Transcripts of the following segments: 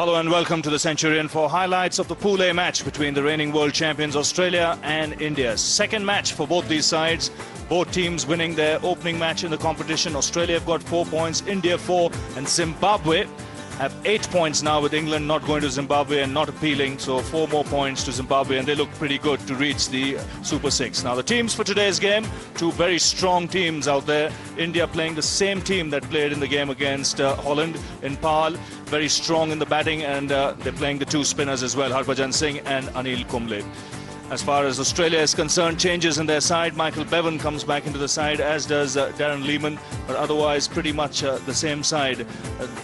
Hello and welcome to the Centurion for highlights of the Pool A match between the reigning world champions Australia and India. Second match for both these sides. Both teams winning their opening match in the competition. Australia have got 4 points, India 4, and Zimbabwe have 8 points now, with England not going to Zimbabwe and not appealing. So 4 more points to Zimbabwe, and they look pretty good to reach the Super 6. Now the teams for today's game, two very strong teams out there. India playing the same team that played in the game against Holland in Pal. Very strong in the batting, and they're playing the two spinners as well, Harbhajan Singh and Anil Kumble. As far as Australia is concerned, changes in their side. Michael Bevan comes back into the side, as does Darren Lehmann, but otherwise pretty much the same side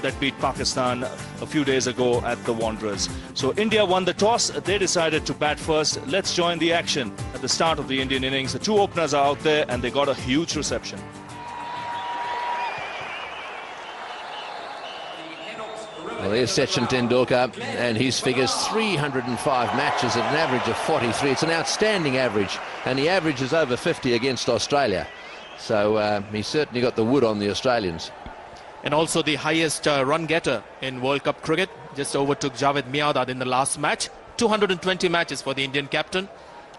that beat Pakistan a few days ago at the Wanderers. So India won the toss. They decided to bat first. Let's join the action at the start of the Indian innings. The two openers are out there, and they got a huge reception. Well, here's Sachin Tendulkar, and his figures 305 matches at an average of 43. It's an outstanding average, and the average is over 50 against Australia. So he certainly got the wood on the Australians. And also the highest run getter in World Cup cricket. Just overtook Javed Miandad in the last match. 220 matches for the Indian captain.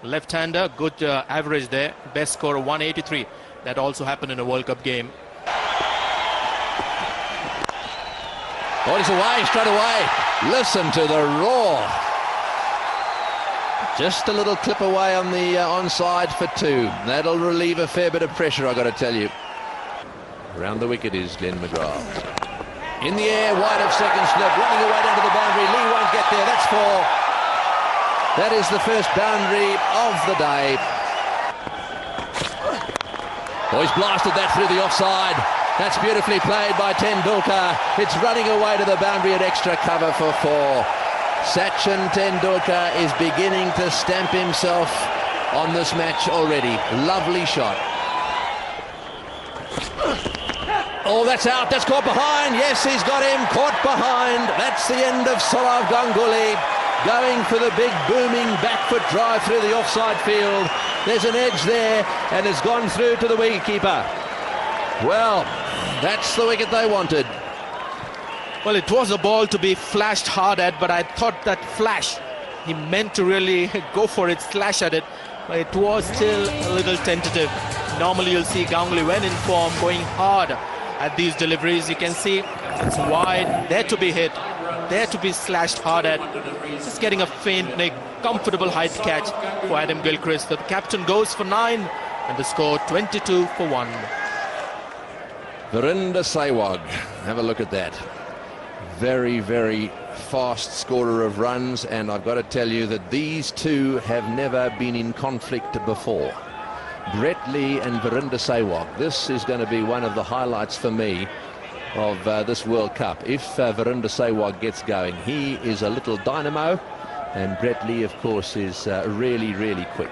Left-hander, good average there. Best score of 183. That also happened in a World Cup game. Oh, he's away, straight away. Listen to the roar. Just a little clip away on the onside for 2. That'll relieve a fair bit of pressure, I've got to tell you. Around the wicket is Glenn McGrath. In the air, wide of second slip, running away down to the boundary. Lee won't get there, that's 4. That is the first boundary of the day. Oh, he's blasted that through the offside. That's beautifully played by Tendulkar. It's running away to the boundary at extra cover for 4. Sachin Tendulkar is beginning to stamp himself on this match already. Lovely shot. Oh, that's out. That's caught behind. Yes, he's got him. Caught behind. That's the end of Sourav Ganguly. Going for the big booming back foot drive through the offside field. There's an edge there, and it's gone through to the wicketkeeper. Well, that's the wicket they wanted. Well, it was a ball to be flashed hard at, but I thought that flash, he meant to really go for it, slash at it, but it was still a little tentative. Normally you'll see Ganguly, when in form, going hard at these deliveries. You can see it's wide, there to be hit, there to be slashed hard at. Just getting a faint, comfortable height catch for Adam Gilchrist. The captain goes for 9, and the score 22 for 1. Virender Sehwag, have a look at that. Very, very fast scorer of runs, and I've got to tell you that these two have never been in conflict before. Brett Lee and Virender Sehwag. This is going to be one of the highlights for me of this World Cup. If Virender Sehwag gets going, he is a little dynamo, and Brett Lee, of course, is really, really quick.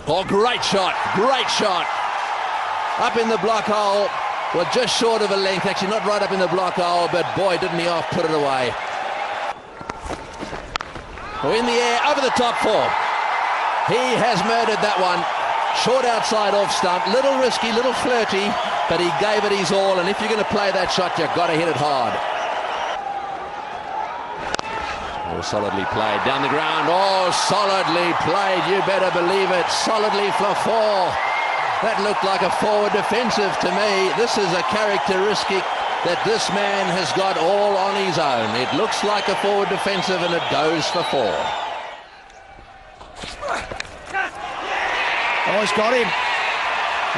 Oh, great shot, great shot. Up in the block hole, well, just short of a length, actually not right up in the block hole, but boy, didn't he put it away. Oh, in the air, over the top 4. He has murdered that one. Short outside off stump, little risky, little flirty, but he gave it his all, and if you're going to play that shot, you've got to hit it hard. Oh, solidly played down the ground. Oh, solidly played, you better believe it. Solidly for 4. That looked like a forward defensive to me. This is a characteristic that this man has got all on his own. It looks like a forward defensive, and it goes for 4. Oh, he's got him.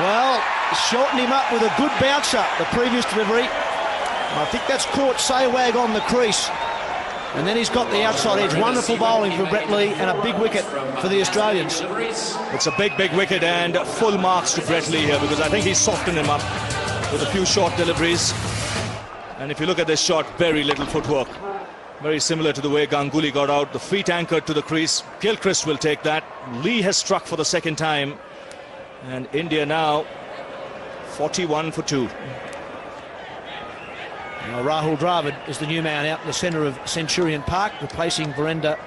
Well, shortened him up with a good bouncer, the previous delivery. I think that's caught Sehwag on the crease. And then he's got the outside edge. Wonderful bowling for Brett Lee, and a big wicket for the Australians. It's a big, big wicket, and full marks to Brett Lee here, because I think he's softened him up with a few short deliveries. And if you look at this shot, very little footwork. Very similar to the way Ganguly got out. The feet anchored to the crease. Gilchrist will take that. Lee has struck for the second time. And India now 41 for 2. Now, Rahul Dravid is the new man out in the centre of Centurion Park, replacing Virender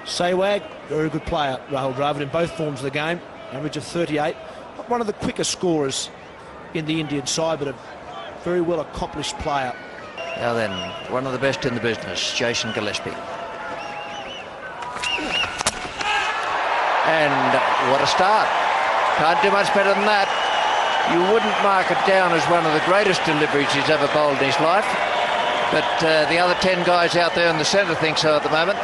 Sehwag. Very good player, Rahul Dravid, in both forms of the game. Average of 38. Not one of the quicker scorers in the Indian side, but a very well accomplished player. Now then, one of the best in the business, Jason Gillespie. And what a start. Can't do much better than that. You wouldn't mark it down as one of the greatest deliveries he's ever bowled in his life. But the other 10 guys out there in the centre think so at the moment.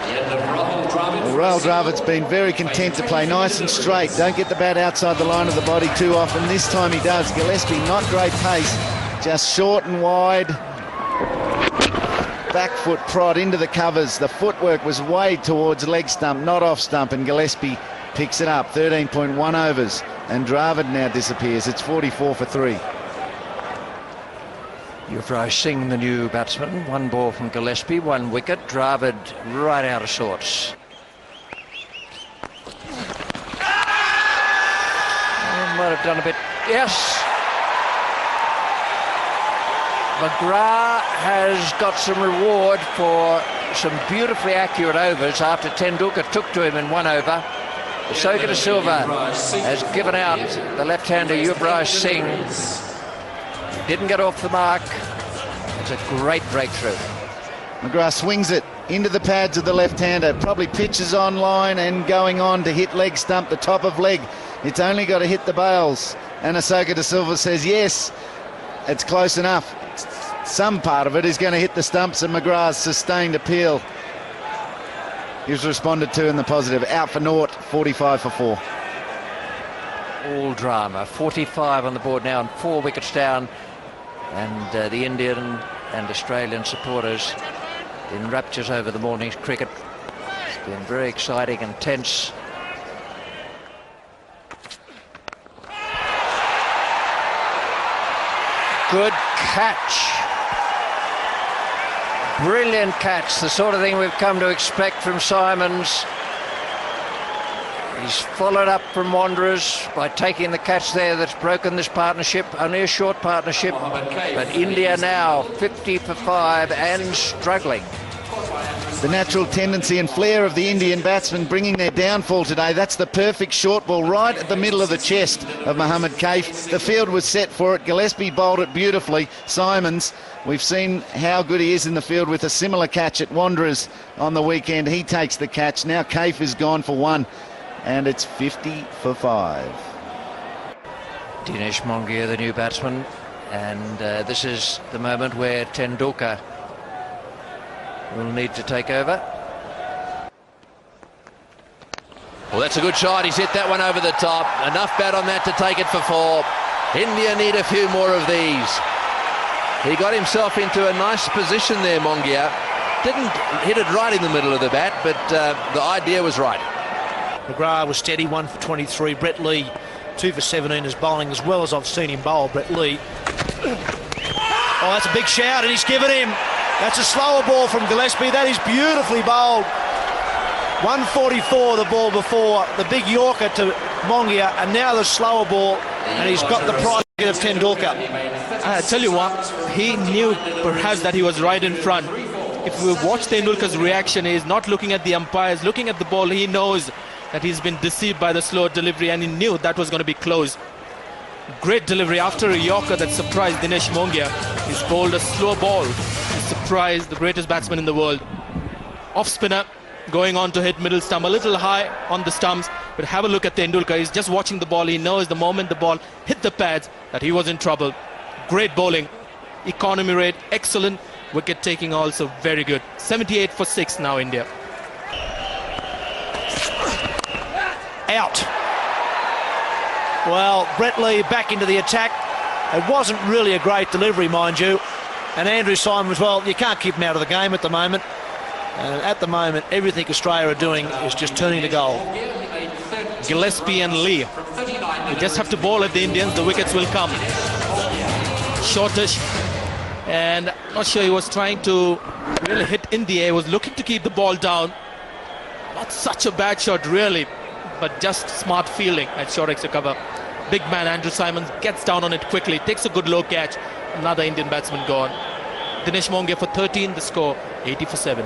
Well, Rahul Dravid's been very content to play nice and straight. Don't get the bat outside the line of the body too often. This time he does. Gillespie, not great pace, just short and wide. Back foot prod into the covers. The footwork was way towards leg stump, not off stump, and Gillespie picks it up. 13.1 overs, and Dravid now disappears. It's 44 for 3. Yuvraj Singh, the new batsman. 1 ball from Gillespie, 1 wicket. Dravid right out of sorts. Might have done a bit. Yes. McGrath has got some reward for some beautifully accurate overs after Tendulkar took to him in 1 over. Ashoka De Silva has given out the left-hander Yuvraj Singh. Didn't get off the mark. It's a great breakthrough. McGrath swings it into the pads of the left-hander. Probably pitches on line and going on to hit leg stump, the top of leg. It's only got to hit the bails. And Ashoka De Silva says, yes, it's close enough. Some part of it is going to hit the stumps, and McGrath's sustained appeal. He was responded to in the positive. Out for naught, 45 for 4. All drama. 45 on the board now and 4 wickets down. And the Indian and Australian supporters in raptures over the morning's cricket. It's been very exciting and tense. Good catch. Brilliant catch, the sort of thing we've come to expect from Simons. He's followed up from Wanderers by taking the catch there that's broken this partnership. Only a short partnership, but India now 50 for 5 and struggling. The natural tendency and flair of the Indian batsmen bringing their downfall today. That's the perfect short ball right at the middle of the chest of Mohammad Kaif. The field was set for it. Gillespie bowled it beautifully. Simons, we've seen how good he is in the field with a similar catch at Wanderers on the weekend. He takes the catch. Now Kaif is gone for 1, and it's 50 for 5. Dinesh Mongia, the new batsman, and this is the moment where Tendulkar will need to take over. Well, that's a good shot. He's hit that one over the top. Enough bat on that to take it for 4. India need a few more of these. He got himself into a nice position there, Mongia. Didn't hit it right in the middle of the bat, but the idea was right. McGrath was steady, 1 for 23. Brett Lee, 2 for 17 as bowling as well as I've seen him bowl. Brett Lee. Oh, that's a big shout, and he's given him. That's a slower ball from Gillespie. That is beautifully bowled. 144 the ball before, the big Yorker to Mongia, and now the slower ball, and he's got the pride of Tendulkar. I tell you what, he knew perhaps that he was right in front. If we watch Tendulkar's reaction, he's not looking at the umpires, looking at the ball. He knows that he's been deceived by the slow delivery, and he knew that was going to be close. Great delivery after a Yorker that surprised Dinesh Mongia. He's bowled a slow ball. He surprised the greatest batsman in the world. Off spinner, going on to hit middle stump, a little high on the stumps, but have a look at Tendulkar. He's just watching the ball. He knows the moment the ball hit the pads that he was in trouble. Great bowling, economy rate excellent, wicket taking also very good. 78 for 6 now, India. Out. Well, Brett Lee back into the attack. It wasn't really a great delivery, mind you, and Andrew Simons, well, you can't keep him out of the game at the moment. At the moment, everything Australia are doing is just turning to goal. Gillespie and Lee, they just have to bowl at the Indians, the wickets will come. Shortish, and I'm not sure he was trying to really hit in the air, he was looking to keep the ball down. Not such a bad shot really, but just smart fielding at short extra cover. Big man Andrew Simons gets down on it quickly, takes a good low catch. Another Indian batsman gone. Dinesh Mongia for 13, the score 80 for 7.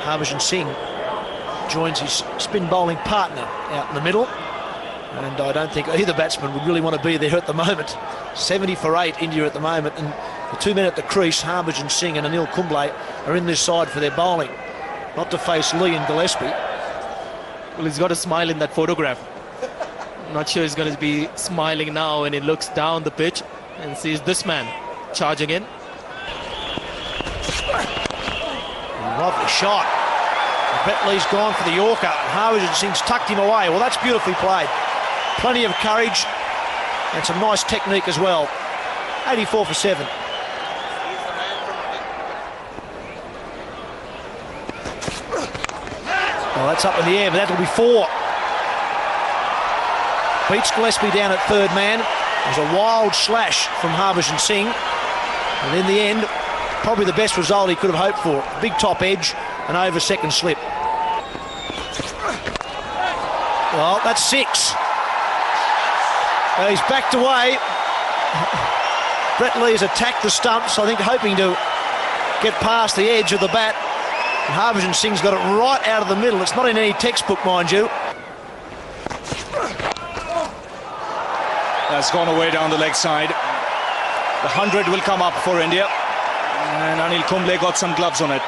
Harbhajan Singh joins his spin bowling partner out in the middle. And I don't think either batsman would really want to be there at the moment. 70 for 8, India at the moment. And the two men at the crease, Harbhajan Singh and Anil Kumble, are in this side for their bowling. Not to face Lee and Gillespie. Well, he's got a smile in that photograph. I'm not sure he's going to be smiling now when he looks down the pitch and sees this man charging in. Lovely shot. Brett Lee's gone for the Yorker. Harbhajan Singh's tucked him away. Well, that's beautifully played. Plenty of courage and some nice technique as well. 84 for 7. Well, that's up in the air, but that'll be 4. Beats Gillespie down at third man. There's a wild slash from Harbhajan Singh. And in the end, probably the best result he could have hoped for. Big top edge and over second slip. Well, that's 6. He's backed away. Brett Lee has attacked the stumps, I think hoping to get past the edge of the bat. And Harbhajan Singh's got it right out of the middle. It's not in any textbook, mind you. That's gone away down the leg side. The 100 will come up for India. And Anil Kumble got some gloves on it.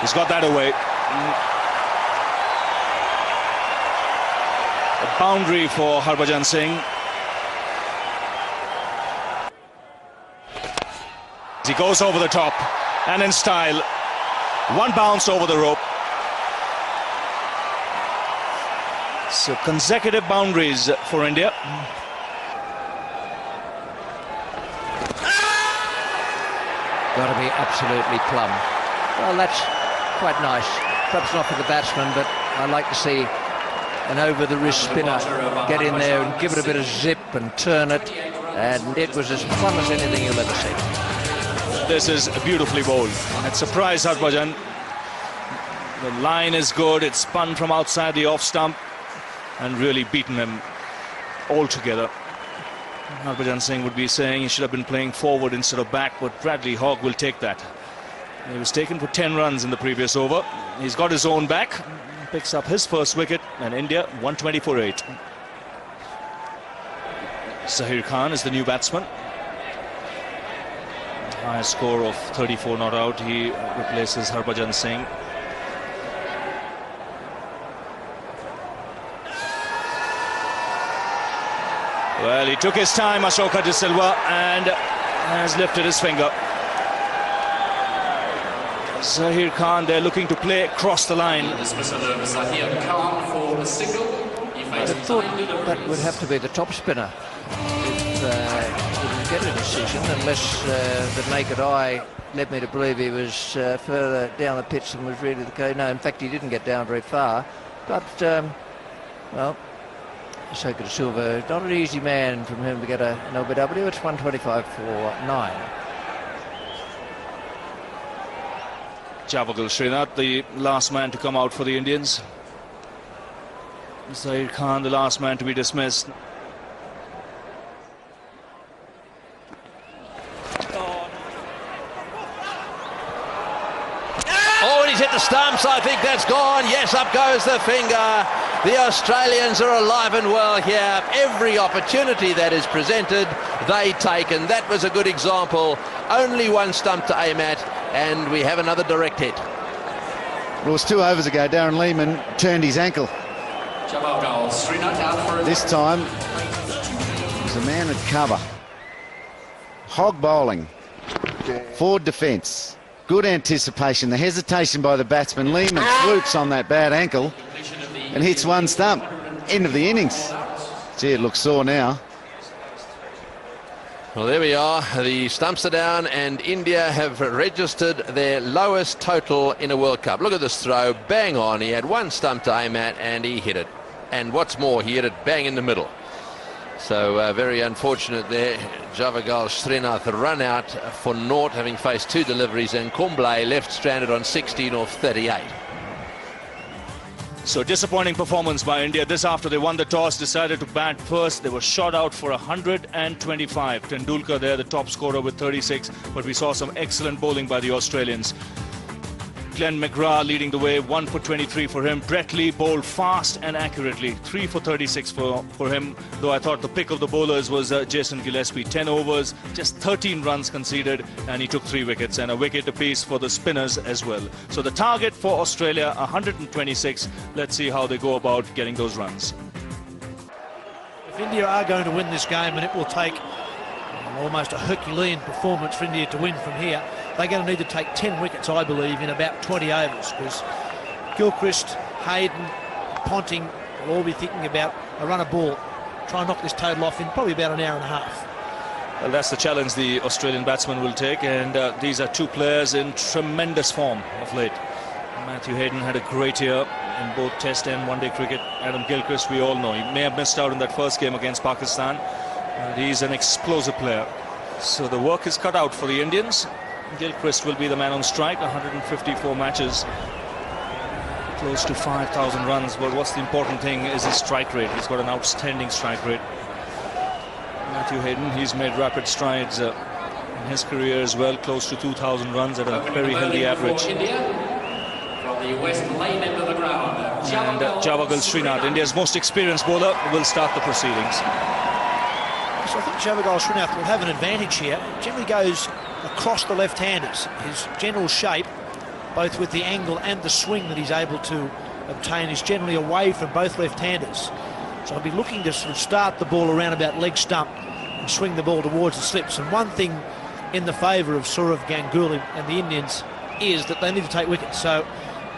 He's got that away. A boundary for Harbhajan Singh. He goes over the top and in style. One bounce over the rope. So consecutive boundaries for India. Got to be absolutely plumb. Well, that's quite nice. Perhaps not for the batsman, but I like to see an over-the-wrist spinner get in there and give it a bit of zip and turn it. And it was as plumb as anything you'll ever see. This is beautifully bowled. It surprised Harbhajan. The line is good. It's spun from outside the off stump and really beaten him altogether. Harbhajan Singh would be saying he should have been playing forward instead of back, but Bradley Hogg will take that. He was taken for 10 runs in the previous over. He's got his own back, picks up his first wicket, and India 120 for 8. Zaheer Khan is the new batsman. Highest score of 34 not out. He replaces Harbhajan Singh. Well, he took his time, Ashoka De Silva, and has lifted his finger. Zaheer Khan, they're looking to play across the line. I thought that would have to be the top spinner if he didn't get a decision, unless the naked eye led me to believe he was further down the pitch than was really the case. No, in fact, he didn't get down very far. But, well, Ashoka De Silva, not an easy man from whom to get an LBW. It's 125 for 9. Javagal Srinath, the last man to come out for the Indians. Zaheer Khan, the last man to be dismissed. Oh, and he's hit the stumps. I think that's gone. Yes, up goes the finger. The Australians are alive and well here. Every opportunity that is presented, they take, and that was a good example. Only one stump to aim at, and we have another direct hit. Well, it was 2 overs ago. Darren Lehmann turned his ankle. This time, it was a man at cover. Hog bowling. Forward defence. Good anticipation. The hesitation by the batsman. Lehmann swoops on that bad ankle and hits one stump. End of the innings. Gee, it looks sore now. Well, there we are. The stumps are down, and India have registered their lowest total in a World Cup. Look at this throw. Bang on. He had one stump to aim at, and he hit it. And what's more, he hit it bang in the middle. So very unfortunate there. Javagal Srinath run out for naught, having faced 2 deliveries, and Kumble left stranded on 16 off 38. So disappointing performance by India. This after they won the toss, decided to bat first. They were shot out for 125. Tendulkar there, the top scorer with 36. But we saw some excellent bowling by the Australians. Glenn McGrath leading the way, 1 for 23 for him. Brett Lee bowled fast and accurately, 3 for 36 for him, though I thought the pick of the bowlers was Jason Gillespie. 10 overs, just 13 runs conceded, and he took 3 wickets, and a wicket apiece for the spinners as well. So the target for Australia, 126. Let's see how they go about getting those runs. If India are going to win this game, and it will take almost a Herculean performance for India to win from here, they're going to need to take 10 wickets, I believe, in about 20 overs, because Gilchrist, Hayden, Ponting will all be thinking about a run of ball, try and knock this total off in probably about an hour and a half. Well, that's the challenge the Australian batsmen will take, and these are two players in tremendous form of late. Matthew Hayden had a great year in both Test and One-Day cricket. Adam Gilchrist, we all know, he may have missed out in that first game against Pakistan. He's an explosive player. So the work is cut out for the Indians. Gilchrist will be the man on strike, 154 matches, close to 5,000 runs. But what's the important thing is his strike rate. He's got an outstanding strike rate. Matthew Hayden, he's made rapid strides in his career as well, close to 2,000 runs at a very healthy average. From the west lane end of the ground, and Javagal Srinath, India's most experienced bowler, will start the proceedings. So I think Javagal Srinath will have an advantage here. Generally goes across the left-handers. His general shape, both with the angle and the swing that he's able to obtain, is generally away from both left-handers. So I'll be looking to sort of start the ball around about leg stump and swing the ball towards the slips. And one thing in the favour of Sourav Ganguly and the Indians is that they need to take wickets. So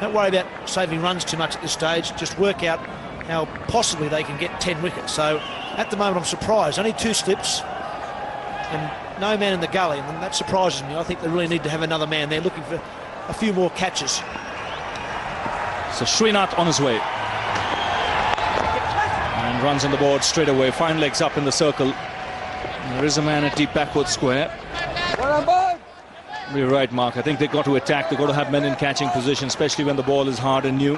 don't worry about saving runs too much at this stage. Just work out how possibly they can get 10 wickets. So at the moment I'm surprised. Only 2 slips and no man in the gully, and that surprises me. I think they really need to have another man there looking for a few more catches. So Srinath on his way. And runs on the board straight away. Fine legs up in the circle. And there is a man at deep backward square. You're right, Mark. I think they've got to attack. They've got to have men in catching position, especially when the ball is hard and new.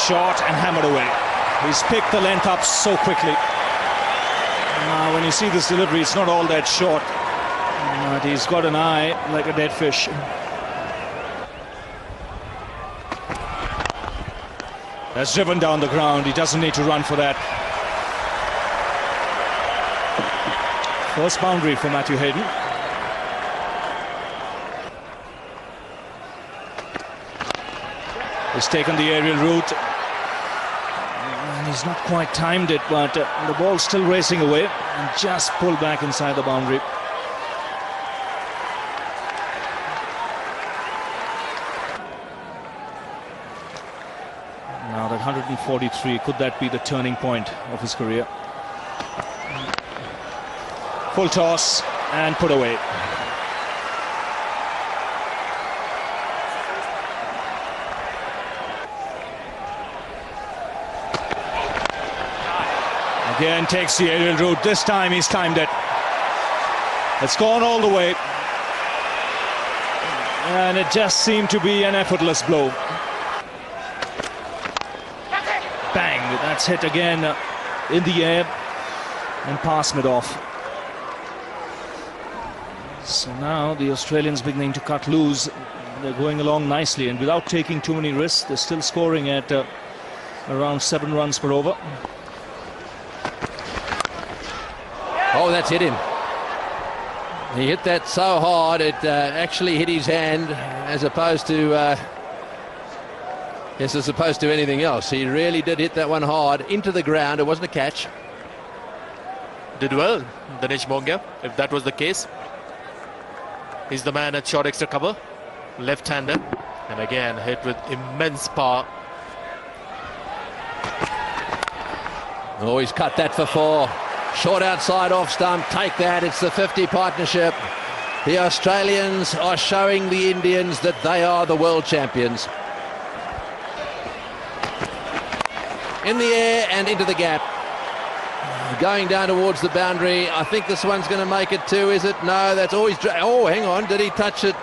Shot and hammered away. He's picked the length up so quickly. Now, when you see this delivery, it's not all that short. But he's got an eye like a dead fish. That's driven down the ground. He doesn't need to run for that. First boundary for Matthew Hayden. He's taken the aerial route. And he's not quite timed it, but the ball's still racing away and just pulled back inside the boundary. Now that 143, could that be the turning point of his career? Full toss and put away. Again takes the aerial route. This time he's timed it. It's gone all the way. And it just seemed to be an effortless blow. Bang! That's hit again in the air and past mid-off. So now the Australians beginning to cut loose. They're going along nicely, and without taking too many risks, they're still scoring at around 7 runs per over. Oh, that's hit him. He hit that so hard it actually hit his hand, as opposed to anything else. He really did hit that one hard into the ground. It wasn't a catch. Did well, Dinesh Mongia, if that was the case. He's the man at short extra cover, left-handed, and again hit with immense power. Oh, he's cut that for 4. Short outside off stump. Take that. It's the 50 partnership. The Australians are showing the Indians that they are the world champions. In the air and into the gap. Going down towards the boundary. I think this one's going to make it too, is it? No, that's always... Oh, hang on. Did he touch it?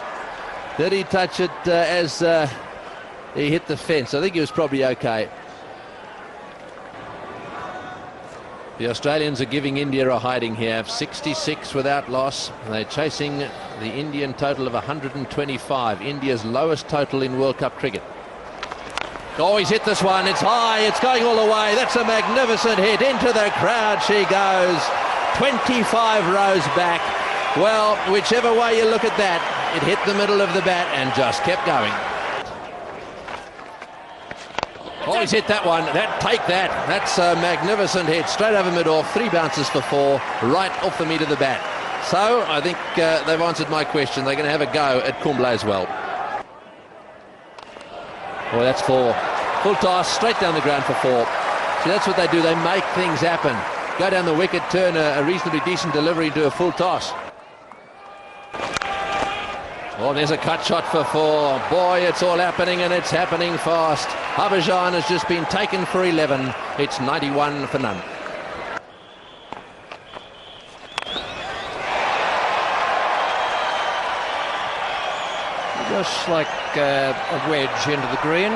Did he touch it as he hit the fence? I think he was probably okay. The Australians are giving India a hiding here. 66 without loss. They're chasing the Indian total of 125. India's lowest total in World Cup cricket. Oh, he's hit this one. It's high. It's going all the way. That's a magnificent hit. Into the crowd she goes. 25 rows back. Well, whichever way you look at that, it hit the middle of the bat and just kept going. Oh, he's hit that one. Take that. That's a magnificent hit. Straight over mid-off. 3 bounces for 4. Right off the meat of the bat. So, I think they've answered my question. They're going to have a go at Kumble as well. Oh, that's 4. Full toss. Straight down the ground for 4. See, that's what they do. They make things happen. Go down the wicket, turn a reasonably decent delivery into a full toss. Oh, there's a cut shot for 4. Boy, it's all happening, and it's happening fast. Harbhajan has just been taken for 11. It's 91 for none. Just like a wedge into the green.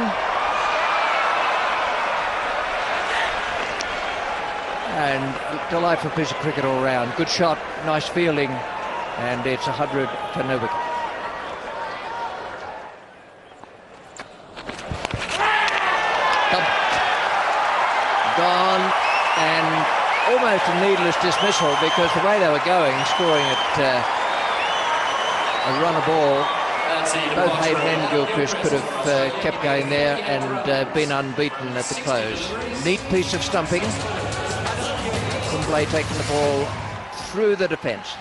And delightful piece of cricket all round. Good shot, nice fielding, and it's 100 for no wicket. Gone, and almost a needless dismissal, because the way they were going, scoring at a run a ball, both Hayden and Gilchrist could have kept going there and been unbeaten at the close. Neat piece of stumping. Kumble taking the ball through the defence.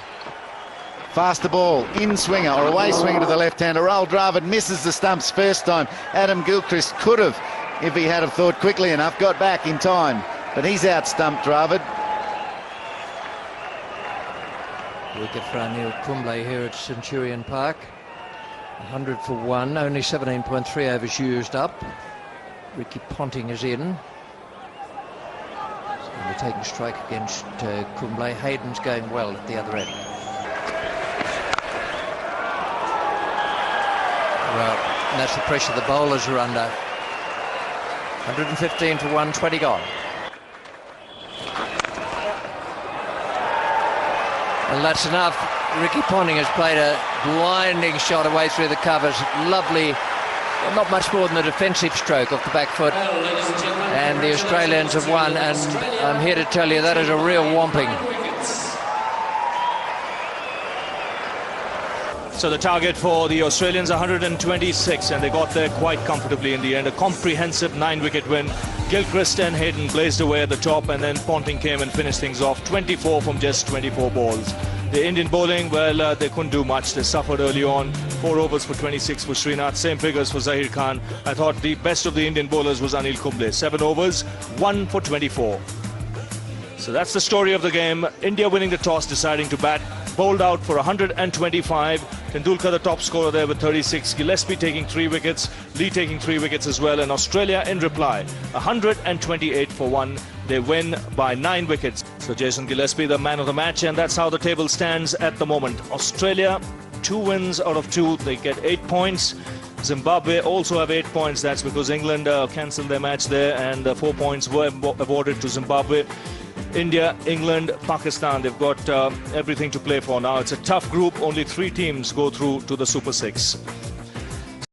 Faster ball, in swinger or away swinger to the left-hander. Rahul Dravid misses the stumps first time. Adam Gilchrist could have, if he had have thought quickly enough, got back in time. But he's out-stumped Dravid. Wicket for Anil Kumble here at Centurion Park. 100 for 1, only 17.3 overs used up. Ricky Ponting is in. So they're taking strike against Kumble. Hayden's going well at the other end. Well, and that's the pressure the bowlers are under. 115 for 1, 20 gone. And that's enough. Ricky Ponting has played a blinding shot away through the covers. Lovely, well, not much more than a defensive stroke off the back foot. And the Australians have won, and I'm here to tell you that is a real whomping. So the target for the Australians, 126, and they got there quite comfortably in the end. A comprehensive 9-wicket win. Gilchrist and Hayden blazed away at the top, and then Ponting came and finished things off. 24 from just 24 balls. The Indian bowling, well, they couldn't do much. They suffered early on. 4 overs for 26 for Srinath. Same figures for Zahir Khan. I thought the best of the Indian bowlers was Anil Kumble. 7 overs, 1 for 24. So that's the story of the game. India winning the toss, deciding to bat. Bowled out for 125. Tendulkar the top scorer there with 36. Gillespie taking 3 wickets. Lee taking 3 wickets as well. And Australia in reply, 128 for 1. They win by 9 wickets. So Jason Gillespie, the man of the match. And that's how the table stands at the moment. Australia, 2 wins out of 2. They get 8 points. Zimbabwe also have 8 points. That's because England cancelled their match there, and 4 points were awarded to Zimbabwe. India, England, Pakistan, they've got everything to play for now. It's a tough group. Only 3 teams go through to the Super 6.